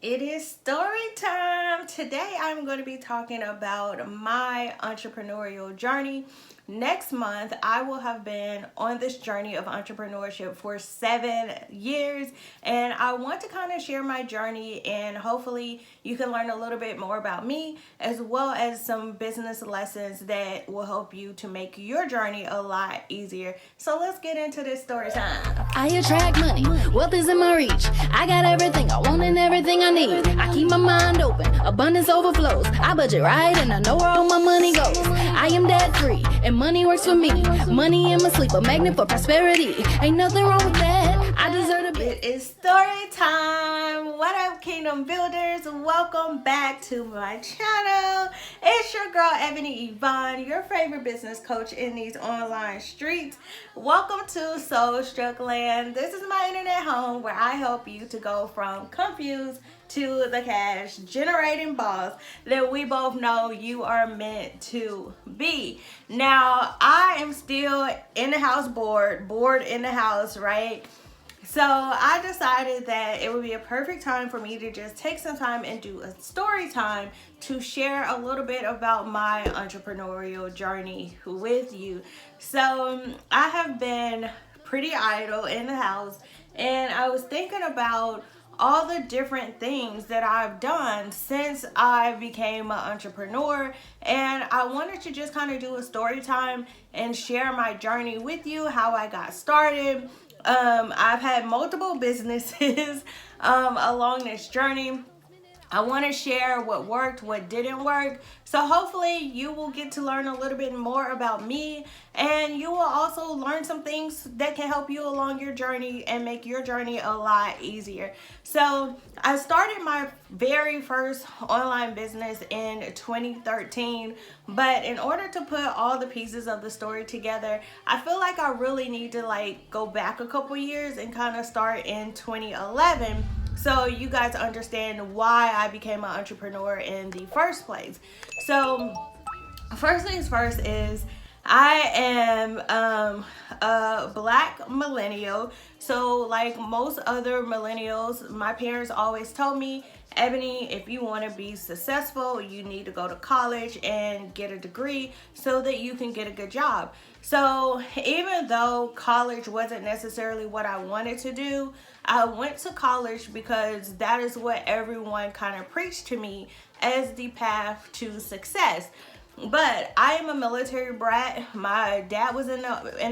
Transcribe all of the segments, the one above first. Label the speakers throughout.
Speaker 1: It is story time. Today I'm going to be talking about my entrepreneurial journey. Next month, I will have been on this journey of entrepreneurship for 7 years, and I want to kind of share my journey, and hopefully, you can learn a little bit more about me as well as some business lessons that will help you to make your journey a lot easier. So, let's get into this story time.
Speaker 2: I attract money, wealth is in my reach. I got everything I want and everything I need. I keep my mind open, abundance overflows. I budget right and I know where all my money goes. I am debt free and money works for me. Money in my sleep, a magnet for prosperity. Ain't nothing wrong with that, I deserve a bit.
Speaker 1: It is story time. What up, Kingdom Builders? Welcome back to my channel. It's your girl, Ebony Yvonne, your favorite business coach in these online streets. Welcome to Soul Struck Land. This is my internet home where I help you to go from confused to the cash generating boss that we both know you are meant to be. Now, I am still in the house bored in the house, right? So I decided that it would be a perfect time for me to just take some time and do a story time to share a little bit about my entrepreneurial journey with you. So I have been pretty idle in the house, and I was thinking about all the different things that I've done since I became an entrepreneur, and I wanted to just kind of do a story time and share my journey with you, how I got started. I've had multiple businesses along this journey. I want to share what worked, what didn't work. So hopefully you will get to learn a little bit more about me, and you will also learn some things that can help you along your journey and make your journey a lot easier. So I started my very first online business in 2013, but in order to put all the pieces of the story together, I feel like I really need to go back a couple years and kind of start in 2011. So you guys understand why I became an entrepreneur in the first place. So first things first is I am a black millennial. So like most other millennials, my parents always told me, Ebony, if you want to be successful, you need to go to college and get a degree so that you can get a good job. So even though college wasn't necessarily what I wanted to do, I went to college because that is what everyone kind of preached to me as the path to success. But I am a military brat. My dad was in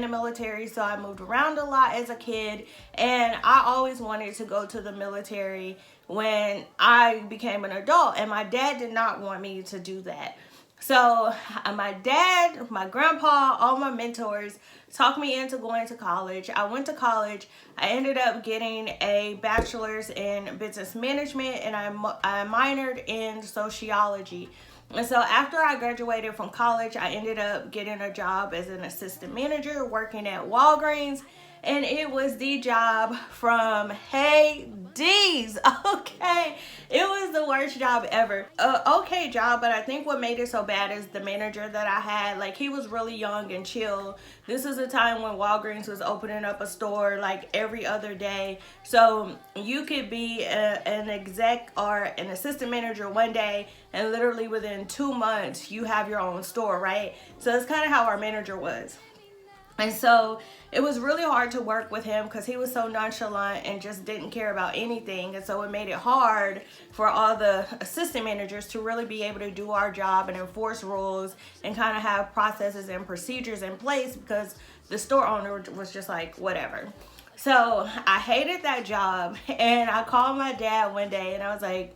Speaker 1: the military, so I moved around a lot as a kid, and I always wanted to go to the military when I became an adult, and my dad did not want me to do that. So my dad, my grandpa, all my mentors talked me into going to college. I went to college. I ended up getting a bachelor's in business management, and I minored in sociology. And so after I graduated from college, I ended up getting a job as an assistant manager working at Walgreens. And it was the job from Hades. Okay. It was the worst job ever. Okay job, but I think what made it so bad is the manager that I had. Like, he was really young and chill. This is a time when Walgreens was opening up a store like every other day. So you could be an exec or an assistant manager one day, and literally within 2 months, you have your own store, right? So that's kind of how our manager was. And so it was really hard to work with him because he was so nonchalant and just didn't care about anything. And so it made it hard for all the assistant managers to really be able to do our job and enforce rules and kind of have processes and procedures in place, because the store owner was just like, whatever. So I hated that job, and I called my dad one day and I was like,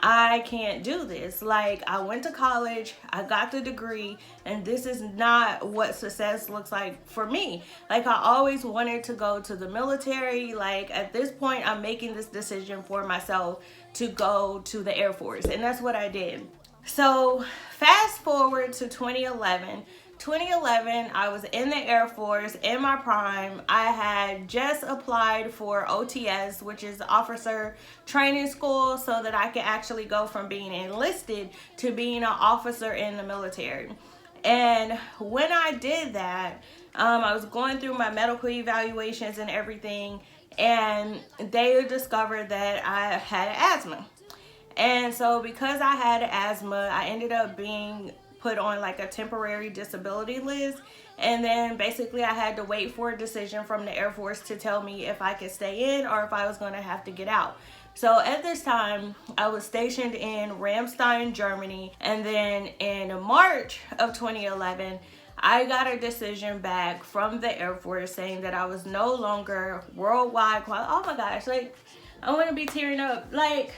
Speaker 1: I can't do this. Like, I went to college, I got the degree, and this is not what success looks like for me. Like, I always wanted to go to the military. Like, at this point, I'm making this decision for myself to go to the Air Force, and that's what I did. So fast forward to 2011. 2011, I was in the Air Force in my prime. I had just applied for OTS, which is Officer Training School, so that I could actually go from being enlisted to being an officer in the military. And when I did that, I was going through my medical evaluations and everything, and they discovered that I had asthma. And so because I had asthma, I ended up being put on like a temporary disability list. And then basically I had to wait for a decision from the Air Force to tell me if I could stay in or if I was going to have to get out. So at this time, I was stationed in Ramstein, Germany. And then in March of 2011, I got a decision back from the Air Force saying that I was no longer worldwide oh my gosh, like I want to be tearing up. Like,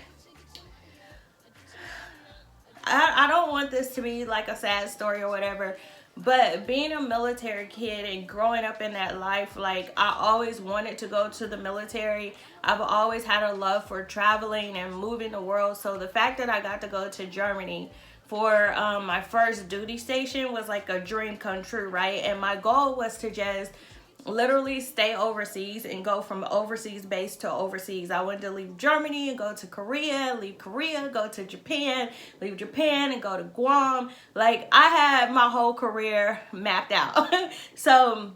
Speaker 1: I don't want this to be like a sad story or whatever, but being a military kid and growing up in that life, like I always wanted to go to the military. I've always had a love for traveling and moving the world. So the fact that I got to go to Germany for my first duty station was like a dream come true, right? And my goal was to just literally stay overseas and go from overseas base to overseas. I wanted to leave Germany and go to Korea, leave Korea, go to Japan, leave Japan and go to Guam. Like I had my whole career mapped out. So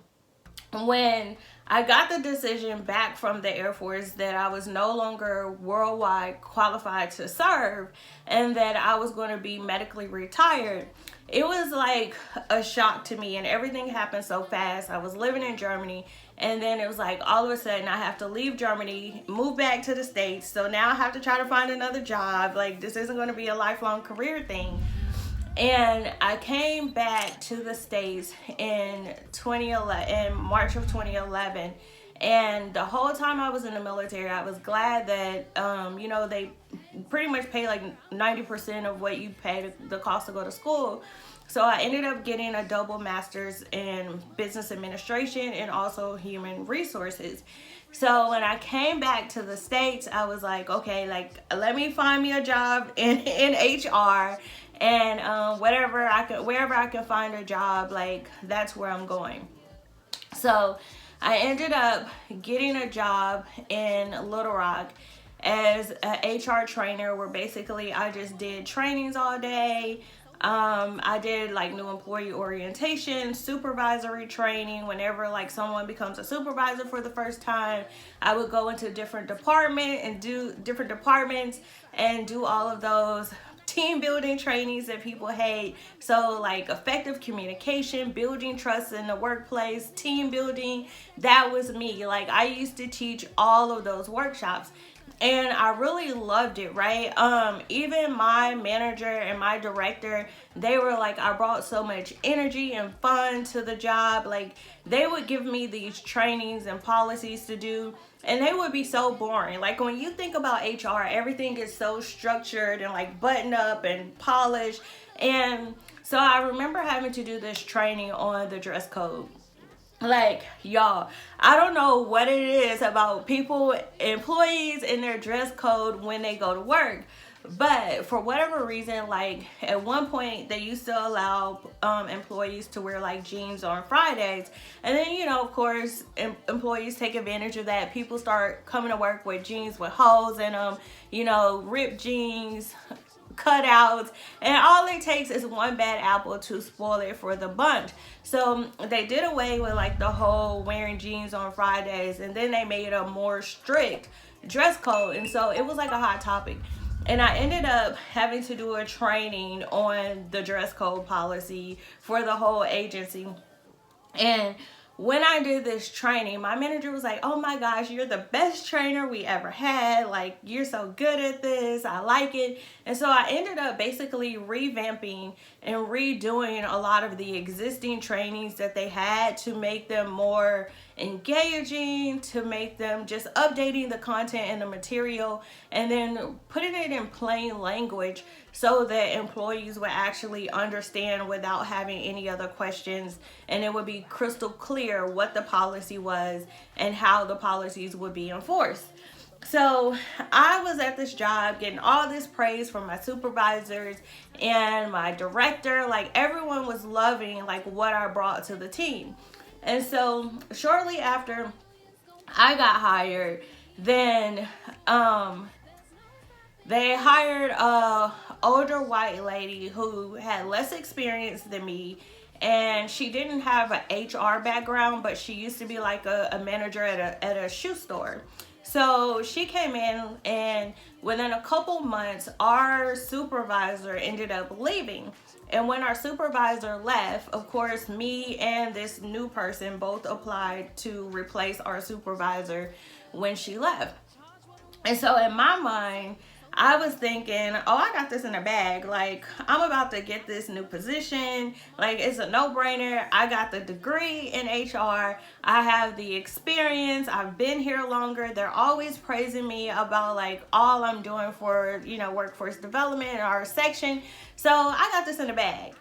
Speaker 1: when I got the decision back from the Air Force that I was no longer worldwide qualified to serve and that I was going to be medically retired, it was like a shock to me, and everything happened so fast. I was living in Germany, and then it was like all of a sudden I have to leave Germany, move back to the States. So now I have to try to find another job. Like this isn't going to be a lifelong career thing. And I came back to the States in March of 2011. And the whole time I was in the military, I was glad that, they pretty much pay like 90% of what you pay the cost to go to school. So I ended up getting a double master's in business administration and also human resources. So when I came back to the States, I was like, okay, like let me find me a job in HR, and wherever I can find a job, like that's where I'm going. So I ended up getting a job in Little Rock as an HR trainer, where basically I just did trainings all day. I did like new employee orientation, supervisory training. Whenever like someone becomes a supervisor for the first time, I would go into different departments and do all of those team building trainings that people hate. So like effective communication, building trust in the workplace, team building, that was me. Like I used to teach all of those workshops. And I really loved it, right? Even my manager and my director, they were like, I brought so much energy and fun to the job. Like they would give me these trainings and policies to do, and they would be so boring. Like when you think about HR, everything is so structured and like buttoned up and polished. And so I remember having to do this training on the dress code. Like, y'all, I don't know what it is about employees in their dress code when they go to work, but for whatever reason, like at one point they used to allow employees to wear like jeans on Fridays, and then of course employees take advantage of that. People start coming to work with jeans with holes in them, ripped jeans, cutouts, and all it takes is one bad apple to spoil it for the bunch. So they did away with like the whole wearing jeans on Fridays, and then they made a more strict dress code, and so it was like a hot topic. And I ended up having to do a training on the dress code policy for the whole agency. And when I did this training, my manager was like, oh my gosh, you're the best trainer we ever had. Like, you're so good at this. I like it. And so I ended up basically revamping and redoing a lot of the existing trainings that they had to make them more engaging, to make them just updating the content and the material, and then putting it in plain language so that employees would actually understand without having any other questions, and it would be crystal clear what the policy was and how the policies would be enforced. So I was at this job getting all this praise from my supervisors and my director. Like everyone was loving like what I brought to the team. And so shortly after I got hired, then they hired a older white lady who had less experience than me, and she didn't have an HR background, but she used to be like a manager at a shoe store. So she came in, and within a couple months, our supervisor ended up leaving. And when our supervisor left, of course, me and this new person both applied to replace our supervisor when she left. And so in my mind, I was thinking, oh, I got this in a bag. Like, I'm about to get this new position. Like, it's a no-brainer. I got the degree in HR. I have the experience. I've been here longer. They're always praising me about, like, all I'm doing for, workforce development in our section. So I got this in a bag.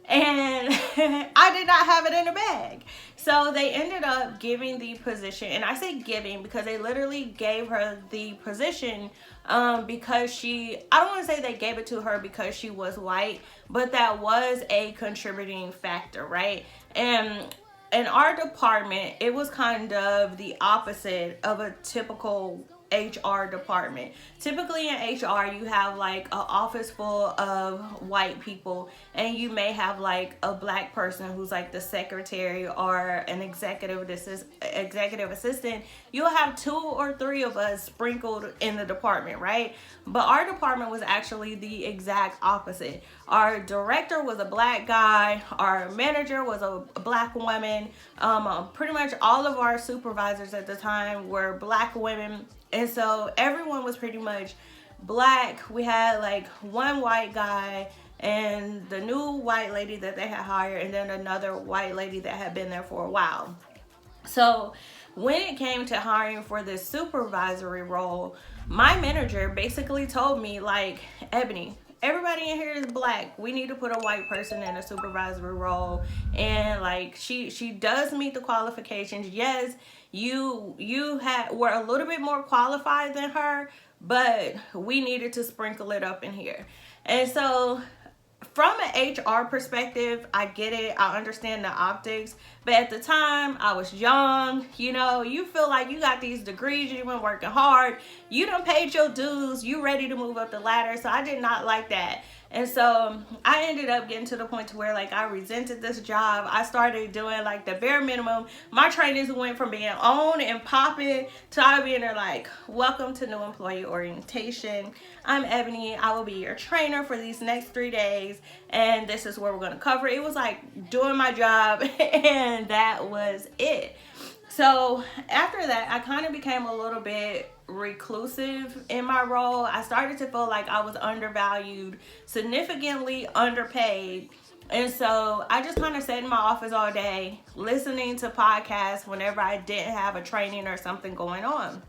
Speaker 1: And I did not have it in a bag. So they ended up giving the position, and I say giving because they literally gave her the position because I don't want to say they gave it to her because she was white, but that was a contributing factor, right? And in our department, it was kind of the opposite of a typical HR department. Typically in HR, you have like an office full of white people, and you may have like a black person who's like the secretary or an executive assistant. You'll have 2 or 3 of us sprinkled in the department, right? But our department was actually the exact opposite. Our director was a black guy. Our manager was a black woman. Pretty much all of our supervisors at the time were black women. And so everyone was pretty much black. We had like one white guy and the new white lady that they had hired, and then another white lady that had been there for a while. So when it came to hiring for this supervisory role, my manager basically told me, like, Ebony, everybody in here is black. We need to put a white person in a supervisory role. And like she does meet the qualifications. Yes, you were a little bit more qualified than her, but we needed to sprinkle it up in here. And so from an HR perspective, I get it. I understand the optics. But at the time, I was young. You feel like you got these degrees. You've been working hard. You done paid your dues. You ready to move up the ladder. So I did not like that. And so I ended up getting to the point to where like I resented this job. I started doing like the bare minimum. My trainings went from being on and popping to I being there like, welcome to new employee orientation. I'm Ebony. I will be your trainer for these next 3 days. And this is where we're going to cover. It was like doing my job, and that was it. So after that, I kind of became a little bit reclusive in my role. I started to feel like I was undervalued, significantly underpaid. And so I just kind of sat in my office all day listening to podcasts whenever I didn't have a training or something going on.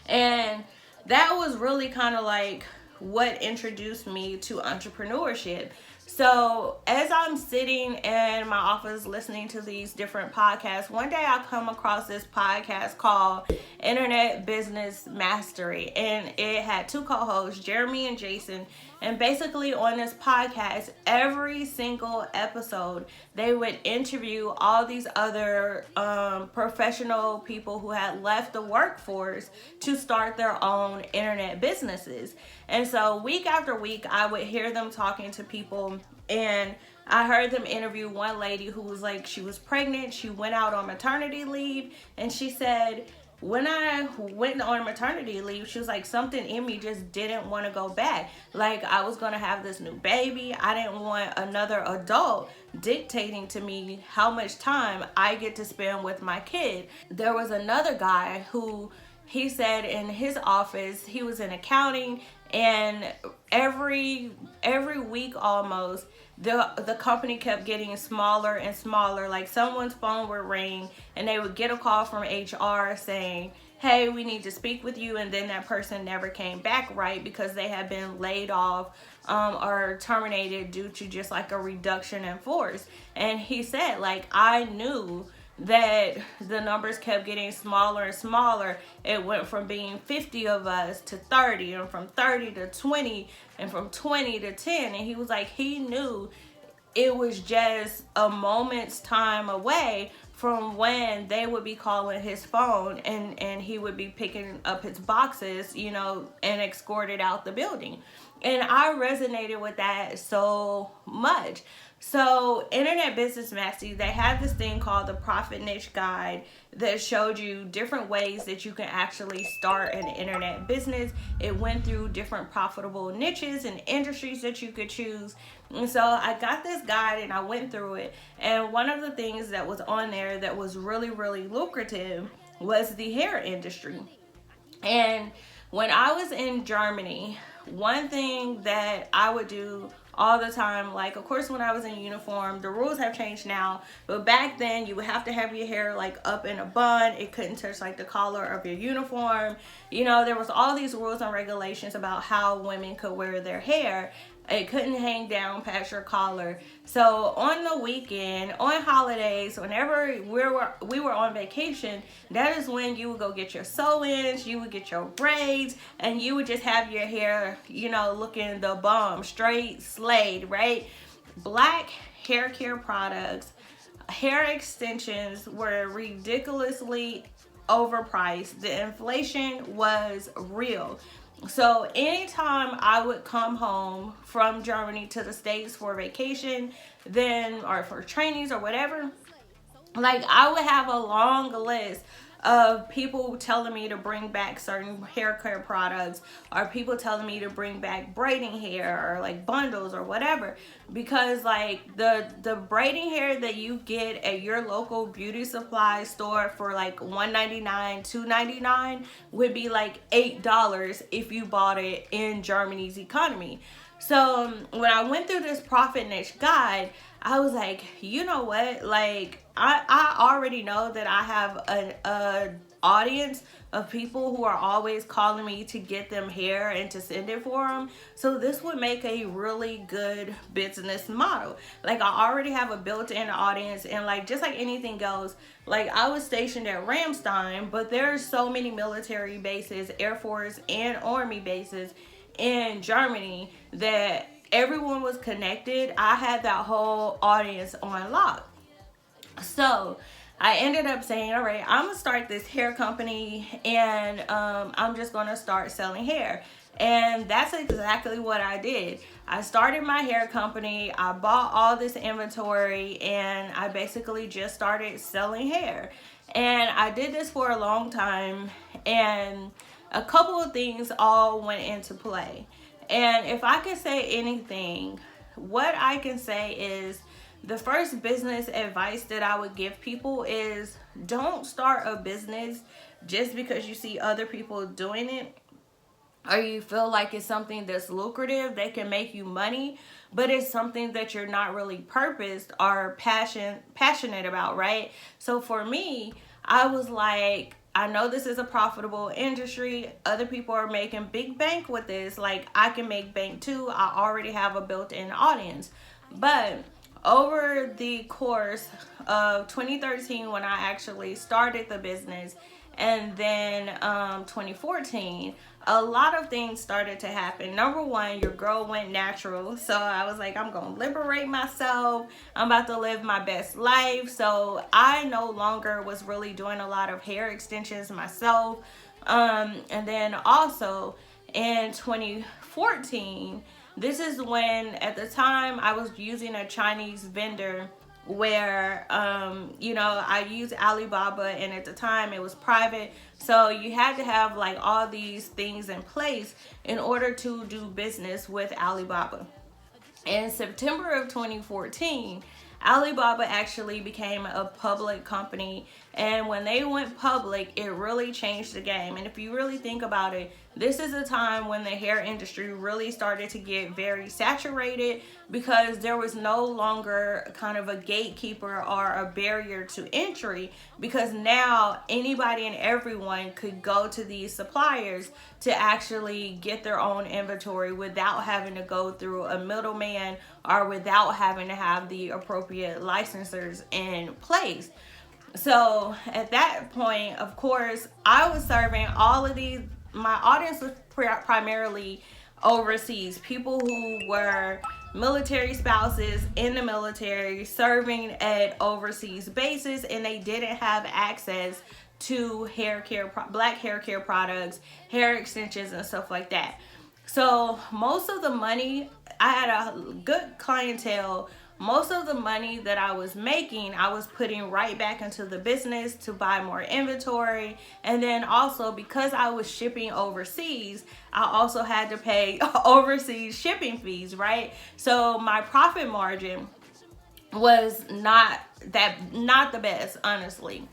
Speaker 1: And that was really kind of like what introduced me to entrepreneurship. So as I'm sitting in my office listening to these different podcasts, one day I come across this podcast called Internet Business Mastery, and it had 2 co-hosts, Jeremy and Jason. And basically on this podcast, every single episode, they would interview all these other professional people who had left the workforce to start their own internet businesses. And so week after week, I would hear them talking to people, and I heard them interview one lady who was like, she was pregnant. She went out on maternity leave, and she said, when I went on maternity leave, she was like, something in me just didn't want to go back. Like, I was going to have this new baby. I didn't want another adult dictating to me how much time I get to spend with my kid. There was another guy who, he said in his office, he was in accounting, and every week almost, the company kept getting smaller and smaller. Like, someone's phone would ring and they would get a call from HR saying, hey, we need to speak with you. And then that person never came back, right? Because they had been laid off or terminated due to just like a reduction in force. And he said, like, I knew that the numbers kept getting smaller and smaller. It went from being 50 of us to 30, and from 30 to 20, and from 20 to 10. And he was like, he knew it was just a moment's time away from when they would be calling his phone, and he would be picking up his boxes, and escorted out the building. And I resonated with that so much. So, Internet Business Mastery, they have this thing called the Profit Niche Guide that showed you different ways that you can actually start an internet business. It went through different profitable niches and industries that you could choose. And so I got this guide and I went through it. And one of the things that was on there that was really, really lucrative was the hair industry. And when I was in Germany, one thing that I would do all the time, like, of course, when I was in uniform, the rules have changed now, but back then you would have to have your hair like up in a bun. It couldn't touch like the collar of your uniform. You know, there was all these rules and regulations about how women could wear their hair. It couldn't hang down past your collar. So on the weekend, on holidays, whenever we were on vacation, that is when you would go get your sew-ins, you would get your braids, and you would just have your hair, you know, looking the bomb, straight slayed, right? Black hair care products, hair extensions were ridiculously overpriced. The inflation was real. So anytime I would come home from Germany to the States for vacation, then, or for trainings or whatever, like, I would have a long list of people telling me to bring back certain hair care products, or people telling me to bring back braiding hair, or like bundles or whatever, because like the braiding hair that you get at your local beauty supply store for like $1.99, $2.99 would be like $8 if you bought it in Germany's economy. So when I went through this profit niche guide, I was like, you know what? Like, I already know that I have an audience of people who are always calling me to get them hair and to send it for them. So this would make a really good business model. Like, I already have a built-in audience, and like, just like anything else, like, I was stationed at Ramstein, but there's so many military bases, Air Force and Army bases in Germany that everyone was connected. I had that whole audience on lock. So I ended up saying, all right, I'm gonna start this hair company, and I'm just gonna start selling hair. And that's exactly what I did. I started my hair company, I bought all this inventory, and I basically just started selling hair. And I did this for a long time, and a couple of things all went into play. And if I could say anything, what I can say is, the first business advice that I would give people is, don't start a business just because you see other people doing it, or you feel like it's something that's lucrative, that can make you money, but it's something that you're not really purposed or passionate about, right? So for me, I was like, I know this is a profitable industry. Other people are making big bank with this. Like, I can make bank too. I already have a built-in audience. But over the course of 2013, when I actually started the business, and then 2014, a lot of things started to happen. Number one, your girl went natural. So I was like, I'm going to liberate myself. I'm about to live my best life. So I no longer was really doing a lot of hair extensions myself. And then also in 2014, this is when, at the time, I was using a Chinese vendor where, you know, I used Alibaba, and at the time it was private. So you had to have like all these things in place in order to do business with Alibaba. In September of 2014, Alibaba actually became a public company, and when they went public, it really changed the game. And if you really think about it, this is a time when the hair industry really started to get very saturated, because there was no longer kind of a gatekeeper or a barrier to entry, because now anybody and everyone could go to these suppliers to actually get their own inventory without having to go through a middleman, or without having to have the appropriate licensors in place. So at that point, of course, I was serving all of these. My audience was primarily overseas, people who were military spouses in the military serving at overseas bases, and they didn't have access to hair care, black hair care products, hair extensions, and stuff like that. So most of the money, I had a good clientele most of the money that I was making, I was putting right back into the business to buy more inventory. And then also, because I was shipping overseas, I also had to pay overseas shipping fees, right? So my profit margin was not the best, honestly.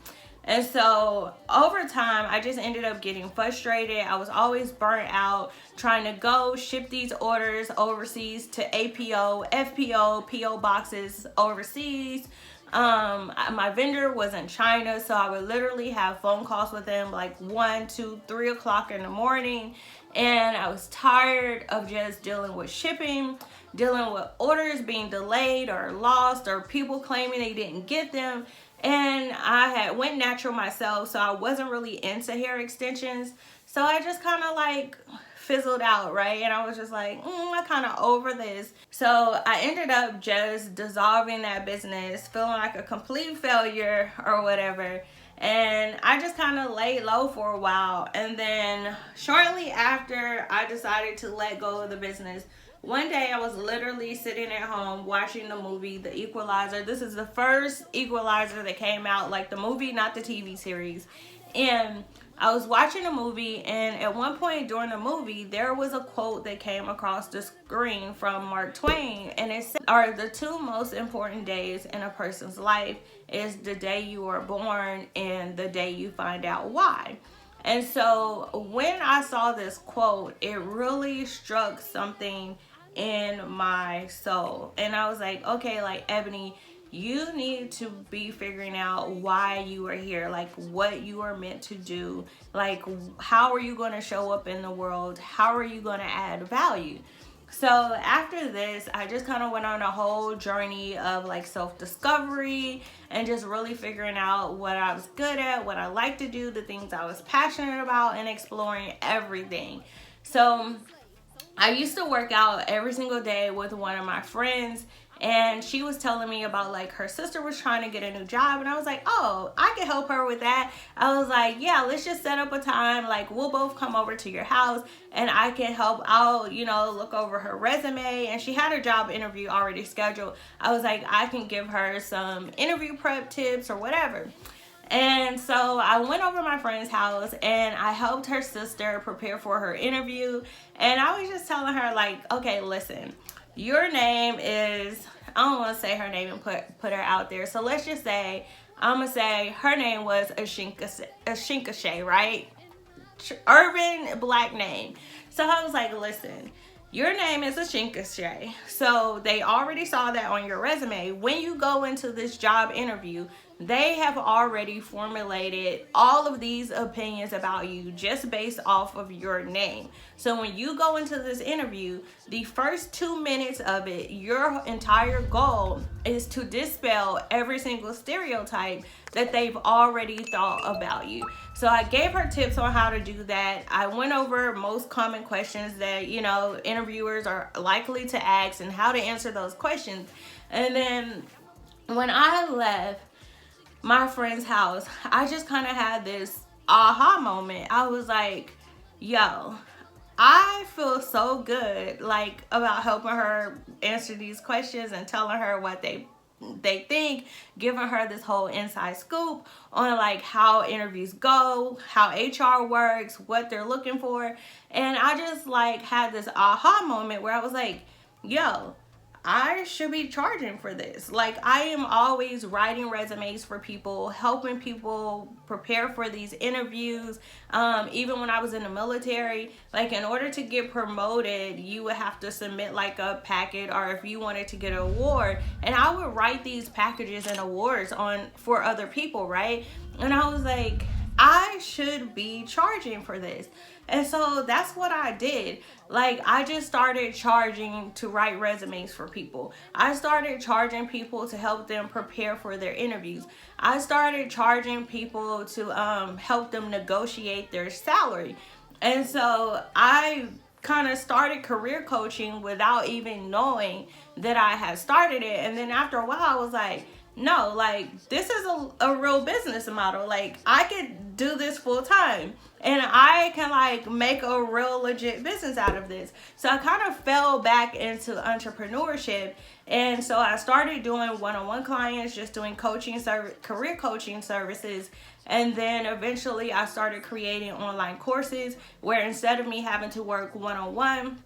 Speaker 1: And so over time, I just ended up getting frustrated. I was always burnt out trying to go ship these orders overseas to APO, FPO, PO boxes overseas. My vendor was in China, so I would literally have phone calls with them like 1, 2, 3 o'clock in the morning. And I was tired of just dealing with shipping, dealing with orders being delayed or lost, or people claiming they didn't get them. And I had went natural myself, so I wasn't really into hair extensions. So I just kind of like fizzled out, right? And I was just like, I'm kind of over this. So I ended up just dissolving that business, feeling like a complete failure or whatever. And I just kind of laid low for a while. And then shortly after I decided to let go of the business, one day I was literally sitting at home watching the movie The Equalizer. This is the first Equalizer that came out, like the movie, not the TV series. And I was watching a movie, and at one point during the movie, there was a quote that came across the screen from Mark Twain, and it said, "Are the two most important days in a person's life is the day you are born and the day you find out why." And so when I saw this quote, it really struck something in my soul. And I was like, okay, like, Ebony, you need to be figuring out why you are here, like what you are meant to do, like how are you going to show up in the world, how are you going to add value. So after this, I just kind of went on a whole journey of like self-discovery and just really figuring out what I was good at, what I like to do, the things I was passionate about, and exploring everything. So I used to work out every single day with one of my friends, and she was telling me about like her sister was trying to get a new job, and I was like, oh, I can help her with that. I was like, yeah, let's just set up a time, like we'll both come over to your house and I can help out, you know, look over her resume. And she had her job interview already scheduled. I was like, I can give her some interview prep tips or whatever. And so I went over to my friend's house and I helped her sister prepare for her interview. And I was just telling her like, okay, listen, your name is, I don't want to say her name and put her out there. So let's just say, I'm going to say her name was Ashinkashay, right? Urban black name. So I was like, listen, your name is Ashinkashay. So they already saw that on your resume. When you go into this job interview, they have already formulated all of these opinions about you just based off of your name. So when you go into this interview, the first 2 minutes of it, your entire goal is to dispel every single stereotype that they've already thought about you. So I gave her tips on how to do that. I went over most common questions that, you know, interviewers are likely to ask and how to answer those questions. And then when I left my friend's house, I just kind of had this aha moment. I was like, yo, I feel so good like about helping her answer these questions and telling her what they think, giving her this whole inside scoop on like how interviews go, how HR works, what they're looking for. And I just like had this aha moment where I was like, yo, I should be charging for this. Like, I am always writing resumes for people, helping people prepare for these interviews. Even when I was in the military, like in order to get promoted, you would have to submit like a packet, or if you wanted to get an award, and I would write these packages and awards for other people, right? And I was like, I should be charging for this. And so that's what I did. Like, I just started charging to write resumes for people. I started charging people to help them prepare for their interviews. I started charging people to help them negotiate their salary. And so I kind of started career coaching without even knowing that I had started it. And then after a while, I was like, no, like this is a real business model. Like I could do this full time and I can like make a real legit business out of this. So I kind of fell back into entrepreneurship. And so I started doing one-on-one clients, just doing career coaching services. And then eventually I started creating online courses where instead of me having to work one-on-one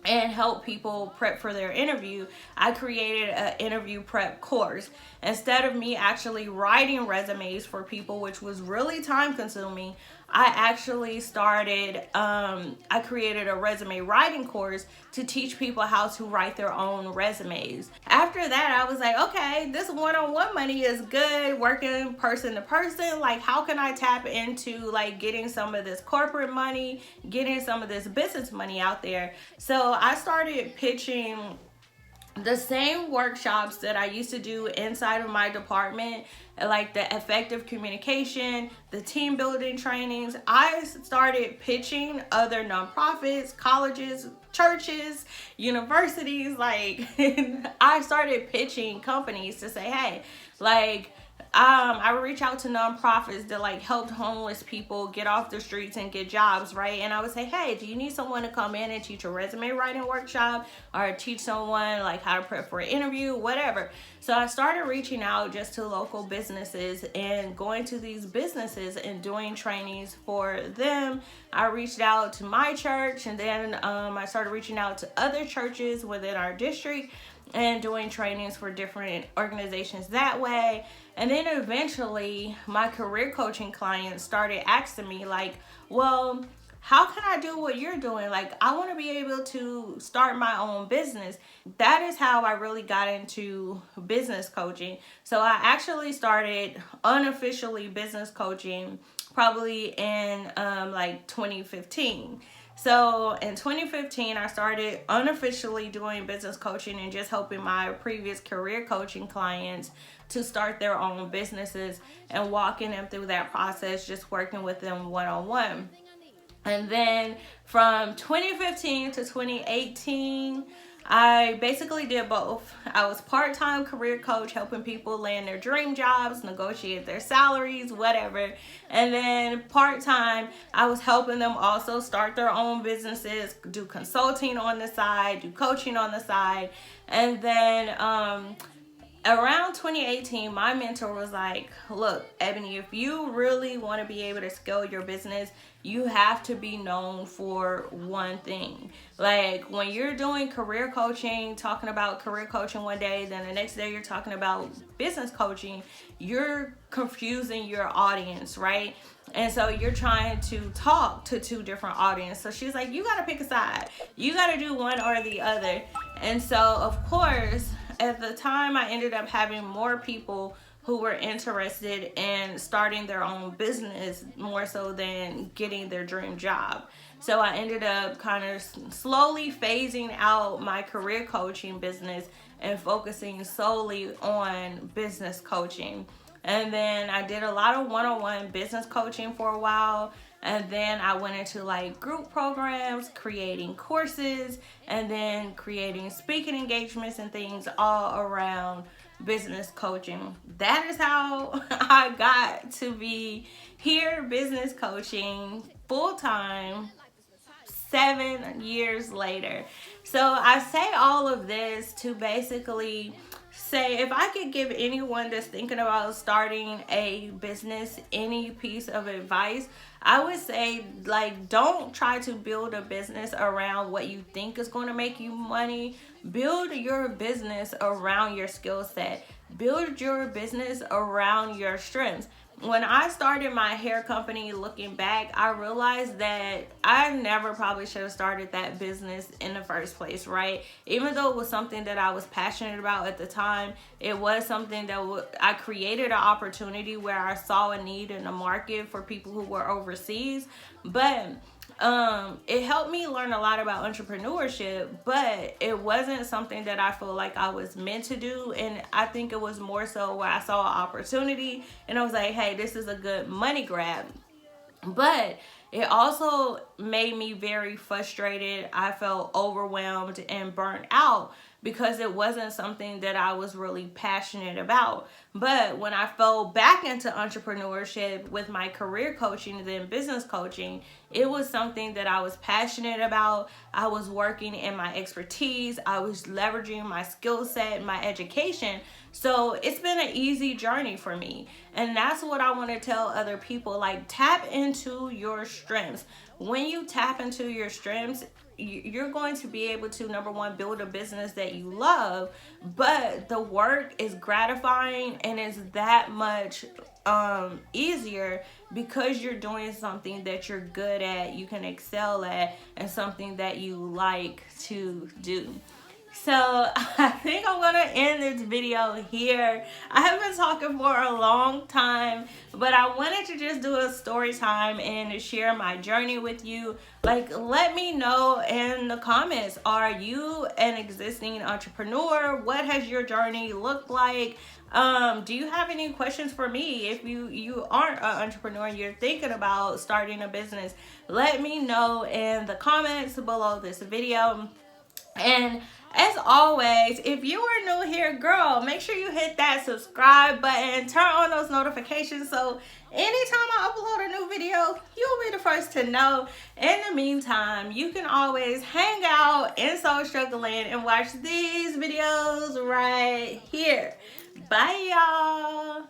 Speaker 1: and help people prep for their interview, I created an interview prep course. Instead of me actually writing resumes for people, which was really time consuming, I actually started, I created a resume writing course to teach people how to write their own resumes. After that, I was like, okay, this one-on-one money is good, working person to person. Like, how can I tap into like getting some of this corporate money, getting some of this business money out there? So I started pitching the same workshops that I used to do inside of my department, like the effective communication, the team building trainings. I started pitching other nonprofits, colleges, churches, universities. Like I started pitching companies to say, hey, like I would reach out to nonprofits that like helped homeless people get off the streets and get jobs, right? And I would say, hey, do you need someone to come in and teach a resume writing workshop or teach someone like how to prep for an interview, whatever. So I started reaching out just to local businesses and going to these businesses and doing trainings for them. I reached out to my church, and then I started reaching out to other churches within our district and doing trainings for different organizations that way. And then eventually my career coaching clients started asking me like, well, how can I do what you're doing? Like, I want to be able to start my own business. That is how I really got into business coaching. So I actually started unofficially business coaching probably in like 2015. So in 2015, I started unofficially doing business coaching and just helping my previous career coaching clients to start their own businesses and walking them through that process, just working with them one-on-one. And then from 2015 to 2018, I basically did both. I was part-time career coach, helping people land their dream jobs, negotiate their salaries, whatever. And then part-time, I was helping them also start their own businesses, do consulting on the side, do coaching on the side. And then around 2018, my mentor was like, look, Ebony, if you really want to be able to scale your business, you have to be known for one thing. Like when you're doing career coaching, talking about career coaching one day, then the next day you're talking about business coaching, you're confusing your audience, right? And so you're trying to talk to two different audiences. So she's like, you got to pick a side. You got to do one or the other. And so, of course, at the time, I ended up having more people who were interested in starting their own business more so than getting their dream job. So I ended up kind of slowly phasing out my career coaching business and focusing solely on business coaching. And then I did a lot of one-on-one business coaching for a while. And then I went into like group programs, creating courses, and then creating speaking engagements and things all around business coaching. That is how I got to be here business coaching full-time 7 years later. So I say all of this to basically say, if I could give anyone that's thinking about starting a business any piece of advice, I would say, like, don't try to build a business around what you think is going to make you money. Build your business around your skill set. Build your business around your strengths. When I started my hair company, looking back, I realized that I never probably should have started that business in the first place, right? Even though it was something that I was passionate about at the time, it was something that I created an opportunity where I saw a need in the market for people who were overseas. But it helped me learn a lot about entrepreneurship, but it wasn't something that I feel like I was meant to do. And I think it was more so where I saw an opportunity and I was like, hey, this is a good money grab. But it also made me very frustrated. I felt overwhelmed and burnt out because it wasn't something that I was really passionate about. But when I fell back into entrepreneurship with my career coaching and then business coaching, it was something that I was passionate about. I was working in my expertise, I was leveraging my skill set, my education. So it's been an easy journey for me. And that's what I want to tell other people. Like, tap into your strengths. When you tap into your strengths, you're going to be able to, number one, build a business that you love, but the work is gratifying and it's that much easier because you're doing something that you're good at, you can excel at, and something that you like to do. So I think I'm gonna end this video here. I have been talking for a long time, but I wanted to just do a story time and share my journey with you. Like, let me know in the comments, are you an existing entrepreneur? What has your journey looked like? Do you have any questions for me? If you aren't an entrepreneur and you're thinking about starting a business, let me know in the comments below this video. And as always, if you are new here, girl, make sure you hit that subscribe button, turn on those notifications, so anytime I upload a new video, you'll be the first to know. In the meantime, you can always hang out in Soul Struggle Land and watch these videos right here. Bye, y'all.